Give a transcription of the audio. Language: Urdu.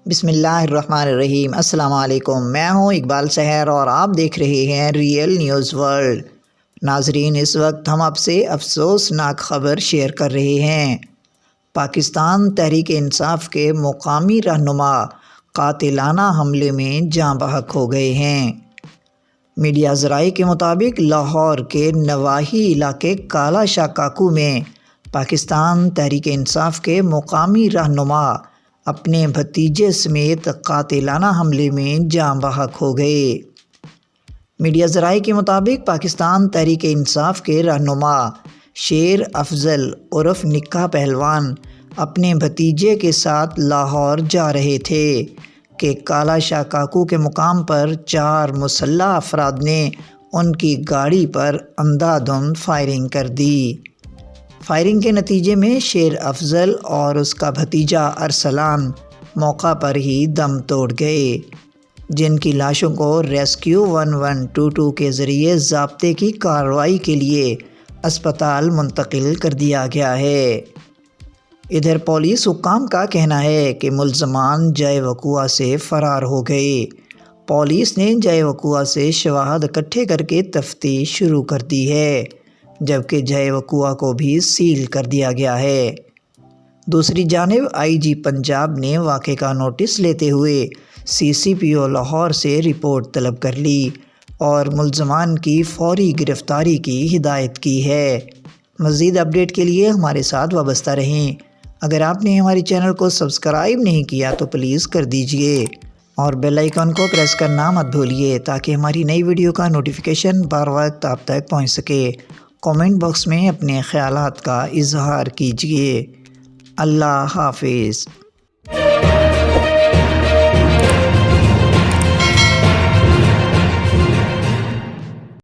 بسم اللہ الرحمن الرحیم۔ السلام علیکم، میں ہوں اقبال سحر اور آپ دیکھ رہے ہیں ریئل نیوز ورلڈ۔ ناظرین، اس وقت ہم آپ سے افسوسناک خبر شیئر کر رہے ہیں۔ پاکستان تحریک انصاف کے مقامی رہنما قاتلانہ حملے میں جاں بحق ہو گئے ہیں۔ میڈیا ذرائع کے مطابق لاہور کے نواحی علاقے کالا شاہ کاکو میں پاکستان تحریک انصاف کے مقامی رہنما اپنے بھتیجے سمیت قاتلانہ حملے میں جاں بحق ہو گئے۔ میڈیا ذرائع کے مطابق پاکستان تحریک انصاف کے رہنما شیر افضل عرف نکا پہلوان اپنے بھتیجے کے ساتھ لاہور جا رہے تھے کہ کالا شاہ کاکو کے مقام پر 4 مسلح افراد نے ان کی گاڑی پر اندھا دھند فائرنگ کر دی۔ فائرنگ کے نتیجے میں شیر افضل اور اس کا بھتیجا ارسلان موقع پر ہی دم توڑ گئے، جن کی لاشوں کو ریسکیو 1122 کے ذریعے ضابطے کی کارروائی کے لیے اسپتال منتقل کر دیا گیا ہے۔ ادھر پولیس حکام کا کہنا ہے کہ ملزمان جائے وقوع سے فرار ہو گئے۔ پولیس نے جائے وقوع سے شواہد اکٹھے کر کے تفتیش شروع کر دی ہے، جبکہ جائے وقوع کو بھی سیل کر دیا گیا ہے۔ دوسری جانب آئی جی پنجاب نے واقعے کا نوٹس لیتے ہوئے CCPO لاہور سے رپورٹ طلب کر لی اور ملزمان کی فوری گرفتاری کی ہدایت کی ہے۔ مزید اپڈیٹ کے لیے ہمارے ساتھ وابستہ رہیں۔ اگر آپ نے ہمارے چینل کو سبسکرائب نہیں کیا تو پلیز کر دیجئے اور بیل آئیکن کو پریس کرنا مت بھولیے تاکہ ہماری نئی ویڈیو کا نوٹیفیکیشن بر وقت آپ تک پہنچ سکے۔ کامنٹ باکس میں اپنے خیالات کا اظہار کیجیے۔ اللہ حافظ۔